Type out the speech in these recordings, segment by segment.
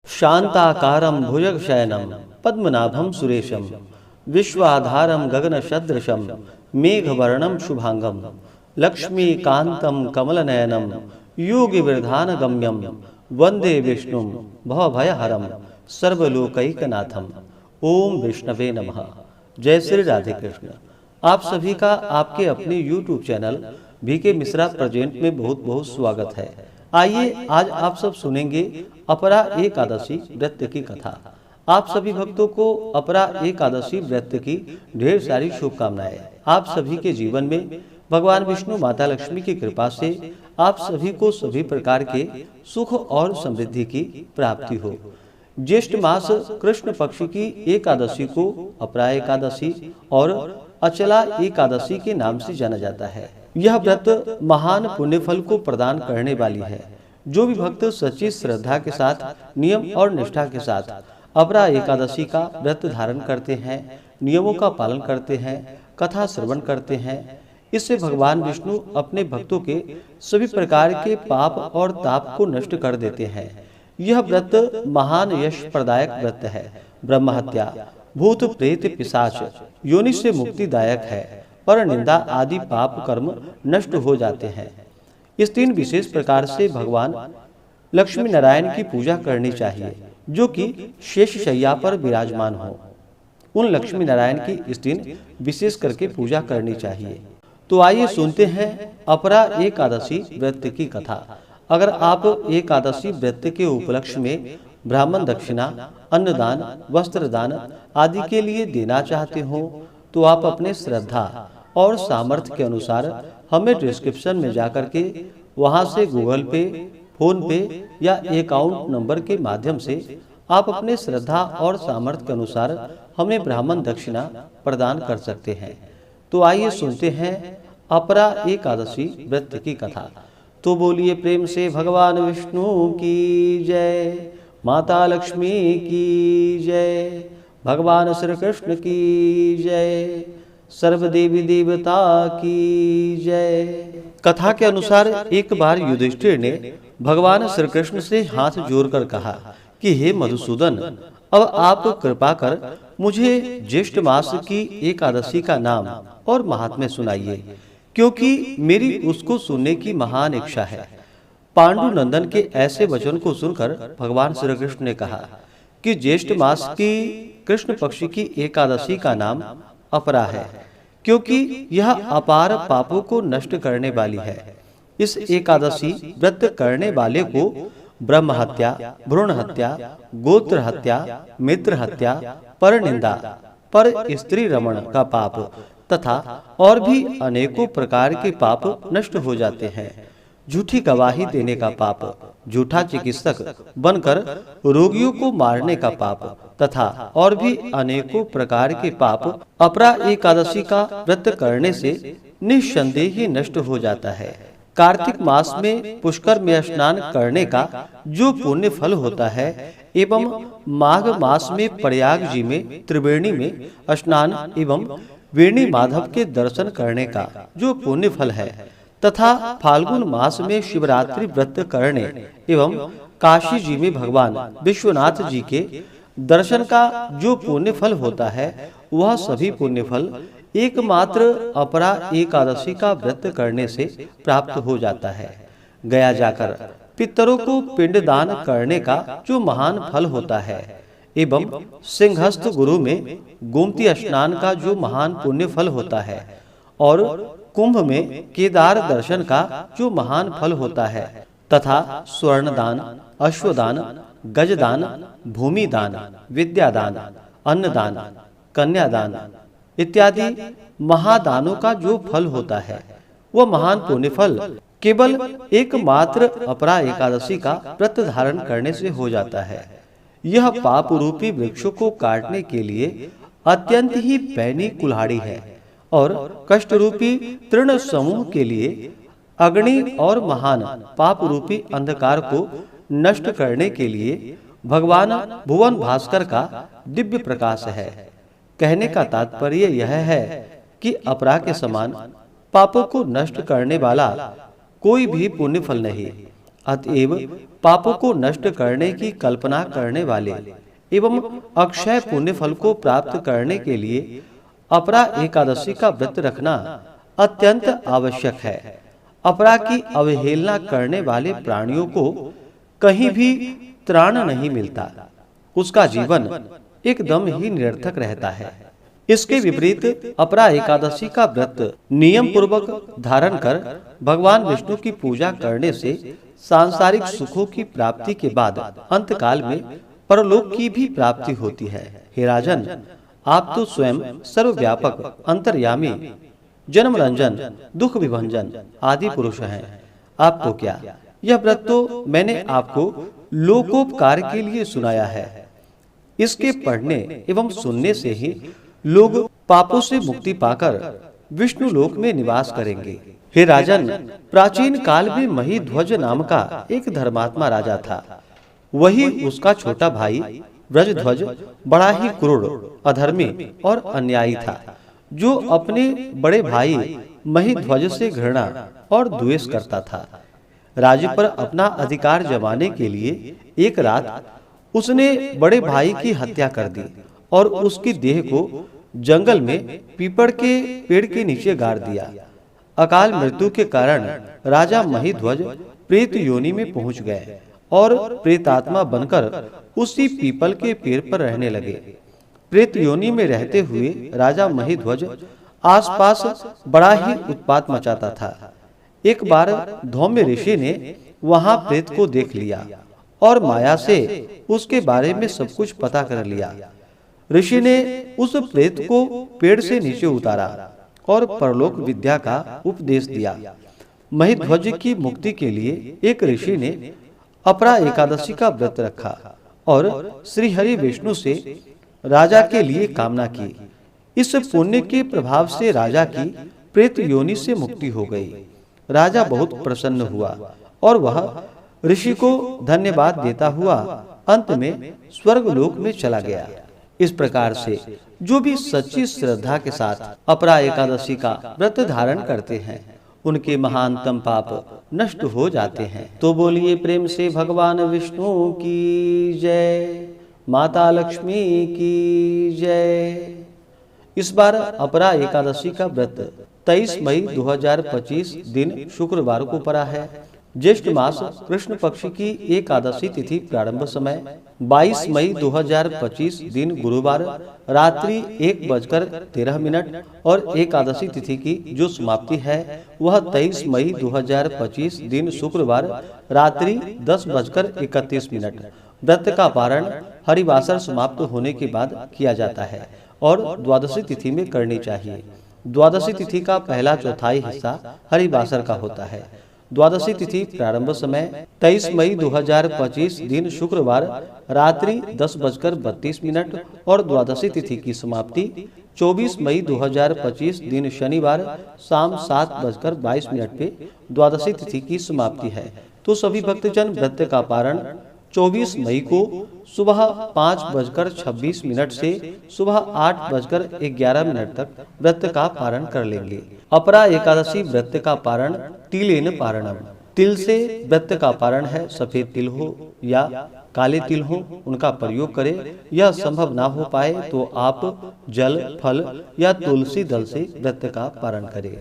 शांताकारं भुजगशयनं पद्मनाभं सुरेशं विश्वाधारं गगनसदृशं मेघवर्णं शुभांगं लक्ष्मीकान्तं कमलनयनं योगिविरधानगम्यं वंदे विष्णुं भवभयहरं सर्वलोकैकनाथं। ओम विष्णवे नमः। जय श्री राधे कृष्ण। आप सभी का आपके अपने YouTube channel BK Mishra present में बहुत बहुत स्वागत है। आइए आज आप सब सुनेंगे अपरा एकादशी व्रत की कथा। आप सभी भक्तों को अपरा एकादशी व्रत की ढेर सारी शुभकामनाएं। आप सभी के जीवन में भगवान विष्णु माता लक्ष्मी की कृपा से आप सभी को सभी प्रकार के सुख और समृद्धि की प्राप्ति हो। ज्येष्ठ मास कृष्ण पक्ष की एकादशी को अपरा एकादशी और अचला एकादशी के नाम से जाना जाता है। यह व्रत महान पुण्य फल को प्रदान करने वाली है। जो भी भक्त सच्ची श्रद्धा के साथ नियम और निष्ठा के साथ अपरा एकादशी का व्रत धारण करते हैं, नियमों का पालन करते हैं, कथा श्रवण करते हैं, इससे भगवान विष्णु अपने भक्तों के सभी प्रकार के पाप और ताप को नष्ट कर देते हैं। यह व्रत महान यश प्रदायक व्रत है। ब्रह्म हत्या, भूत प्रेत पिशाच योनि से मुक्तिदायक है। पर निंदा आदि पाप कर्म नष्ट हो जाते हैं। इस तीन विशेष प्रकार से भगवान लक्ष्मी नारायण की पूजा करनी चाहिए, जो कि शेष शैया पर विराजमान हो। उन लक्ष्मी नारायण की इस दिन विशेष करके पूजा करनी चाहिए। तो आइए सुनते हैं अपरा एकादशी व्रत की कथा। अगर आप एकादशी व्रत के उपलक्ष्य में ब्राह्मण दक्षिणा, अन्नदान, वस्त्रदान आदि के लिए देना चाहते हो तो आप अपने श्रद्धा और सामर्थ्य के अनुसार हमें डिस्क्रिप्शन में जाकर के वहां से गूगल पे, फोन पे या अकाउंट नंबर के माध्यम से आप अपने श्रद्धा और सामर्थ्य के अनुसार हमें ब्राह्मण दक्षिणा प्रदान कर सकते हैं। तो आइए सुनते हैं अपरा एकादशी व्रत की कथा। तो बोलिए प्रेम से भगवान विष्णु की जय, माता लक्ष्मी की जय, भगवान श्री कृष्ण की जय, सर्व देवी देवता की जय। कथा के अनुसार एक बार युधिष्ठिर ने भगवान श्री कृष्ण से हाथ जोड़कर कहा कि हे मधुसूदन, अब आप कृपा कर मुझे ज्येष्ठ मास की एकादशी का नाम और महात्म्य सुनाइए, क्योंकि मेरी उसको सुनने की महान इच्छा है। पांडु नंदन के ऐसे वचन को सुनकर भगवान श्री कृष्ण ने कहा कि ज्येष्ठ मास की कृष्ण पक्ष की एकादशी का नाम अपरा है, क्योंकि यह अपार पापों को नष्ट करने वाली है। इस एकादशी व्रत करने वाले को ब्रह्म हत्या, भ्रूण हत्या, गोत्र हत्या, मित्र हत्या, पर निंदा, पर स्त्री रमण का पाप तथा और भी अनेकों प्रकार के पाप नष्ट हो जाते हैं। झूठी गवाही देने का पाप, झूठा चिकित्सक बनकर रोगियों को मारने का पाप तथा और भी अनेकों प्रकार के पाप अपरा एकादशी का व्रत करने से निस्संदेह ही नष्ट हो जाता है। कार्तिक मास में पुष्कर में स्नान करने का जो पुण्य फल होता है एवं माघ मास में प्रयाग जी में त्रिवेणी में स्नान एवं वेणी माधव के दर्शन करने का जो पुण्य फल है तथा फाल्गुन मास में शिवरात्रि व्रत करने एवं काशी जी में भगवान विश्वनाथ जी के दर्शन का जो पुण्य फल होता है, वह सभी पुण्य फल एकमात्र अपरा एकादशी का व्रत करने से प्राप्त हो जाता है। गया जाकर पितरों को पिंडदान करने का जो महान फल होता है एवं सिंहस्थ गुरु में गोमती स्नान का जो महान पुण्य फल होता है और कुंभ में केदार दर्शन का जो महान फल होता है तथा स्वर्णदान, अश्वदान, गजदान, भूमिदान, विद्यादान, अन्नदान, कन्यादान इत्यादि महादानों का जो फल होता है, वह महान पुण्य फल केवल एकमात्र अपरा एकादशी का व्रत धारण करने से हो जाता है। यह पाप रूपी वृक्षों को काटने के लिए अत्यंत ही पैनी कुल्हाड़ी है और कष्ट रूपी तृण समूह के लिए अग्नि और महान पाप रूपी अंधकार को नष्ट करने के लिए भगवान भुवन भास्कर का दिव्य प्रकाश है। कहने का तात्पर्य यह है कि अपरा के समान पापों को नष्ट करने वाला कोई भी पुण्य फल नहीं। अतएव पापों को नष्ट करने की कल्पना करने वाले एवं अक्षय पुण्य फल को प्राप्त करने के लिए अपरा एकादशी का व्रत रखना अत्यंत आवश्यक है। अपरा की अवहेलना करने वाले प्राणियों को कहीं भी त्राण नहीं मिलता, उसका जीवन एकदम ही निरर्थक रहता है। इसके विपरीत अपरा एकादशी का व्रत नियम पूर्वक धारण कर भगवान विष्णु की पूजा करने से सांसारिक सुखों की प्राप्ति के बाद अंतकाल में परलोक की भी प्राप्ति होती है। हे राजन, आप तो स्वयं सर्वव्यापक, अंतर्यामी, जन्म रंजन, दुख विभंजन आदि पुरुष हैं। आपको क्या, यह व्रत तो मैंने आपको लोकोपकार के लिए सुनाया है। इसके पढ़ने एवं सुनने से ही लोग पापों से मुक्ति पाकर विष्णु लोक में निवास करेंगे। हे राजन, प्राचीन काल में महीध्वज नाम का एक धर्मात्मा राजा था। वही उसका छोटा भाई व्रजध्वज बड़ा ही क्रूर, अधर्मी और अन्यायी था, जो अपने बड़े भाई महीध्वज से घृणा और द्वेष करता था। राज्य पर अपना अधिकार जमाने के लिए एक रात उसने बड़े भाई की हत्या कर दी और उसकी देह को जंगल में पीपड़ के पेड़ के नीचे गाड़ दिया। अकाल मृत्यु के कारण राजा महीध्वज प्रेत योनि में पहुंच गए और प्रेतात्मा बनकर उसी पीपल के पेड़ पर रहने लगे। प्रेत योनि में रहते हुए राजा महीध्वज आसपास बड़ा ही उत्पात मचाता था। एक बार धौम्य ऋषि ने वहां प्रेत को देख लिया और माया से उसके बारे में सब कुछ पता कर लिया। ऋषि ने उस प्रेत को पेड़ से नीचे उतारा और परलोक विद्या का उपदेश दिया। महीध्वज की मुक्ति के लिए एक ऋषि ने अपरा एकादशी का व्रत रखा और श्री हरि विष्णु से राजा के लिए कामना की। इस पुण्य के प्रभाव से राजा की प्रेत योनि से मुक्ति हो गई। राजा बहुत प्रसन्न हुआ और वह ऋषि को धन्यवाद देता हुआ अंत में स्वर्ग लोक में चला गया। इस प्रकार से जो भी सच्ची श्रद्धा के साथ अपरा एकादशी का व्रत धारण करते हैं, उनके महानतम पाप नष्ट हो जाते हैं। तो बोलिए प्रेम से भगवान विष्णु की जय, माता लक्ष्मी की जय। इस बार अपरा एकादशी का व्रत 23 मई 2025 दिन शुक्रवार को पड़ा है। ज्येष्ठ मास कृष्ण पक्ष की एकादशी तिथि प्रारंभ समय 22 मई 2025 दिन गुरुवार रात्रि 1:13 और एकादशी तिथि की जो समाप्ति है वह 23 मई 2025 दिन शुक्रवार रात्रि 10:31। व्रत का पारण हरिवासर समाप्त होने के बाद किया जाता है और द्वादशी तिथि में करनी चाहिए। द्वादशी तिथि का पहला चौथाई हिस्सा हरिवासर का होता है। द्वादशी तिथि प्रारंभ समय 23 मई 2025 दिन शुक्रवार रात्रि 10:32 और द्वादशी तिथि की समाप्ति 24 मई 2025 दिन शनिवार शाम 7:22 पे द्वादशी तिथि की समाप्ति है। तो सभी भक्तजन व्रत का पारण 24 मई को सुबह 5:26 से सुबह 8:11 तक व्रत का पारण कर लेंगे। अपरा एकादशी व्रत का पारण तिलेन पारणम। तिल से व्रत का पारण है। सफेद तिल हो या काले तिल हो, उनका प्रयोग करें। यह संभव ना हो पाए तो आप जल, फल या तुलसी दल से व्रत का पारण करें।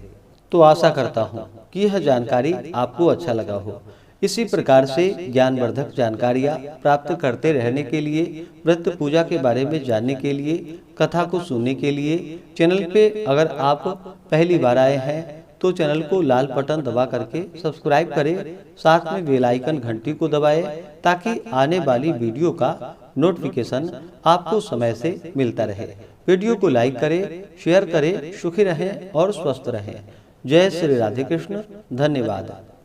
तो आशा करता हूँ कि यह जानकारी आपको अच्छा लगा हो। इसी प्रकार से ज्ञानवर्धक जानकारियाँ प्राप्त करते रहने के लिए, व्रत पूजा के बारे में जानने के लिए, कथा को सुनने के लिए चैनल पे अगर आप पहली बार आए हैं तो चैनल को लाल बटन दबा करके सब्सक्राइब करें। साथ में बेल आइकन घंटी को दबाएं ताकि आने वाली वीडियो का नोटिफिकेशन आपको समय से मिलता रहे। वीडियो को लाइक करें, शेयर करें। सुखी रहें और स्वस्थ रहें। जय श्री राधे कृष्ण। धन्यवाद।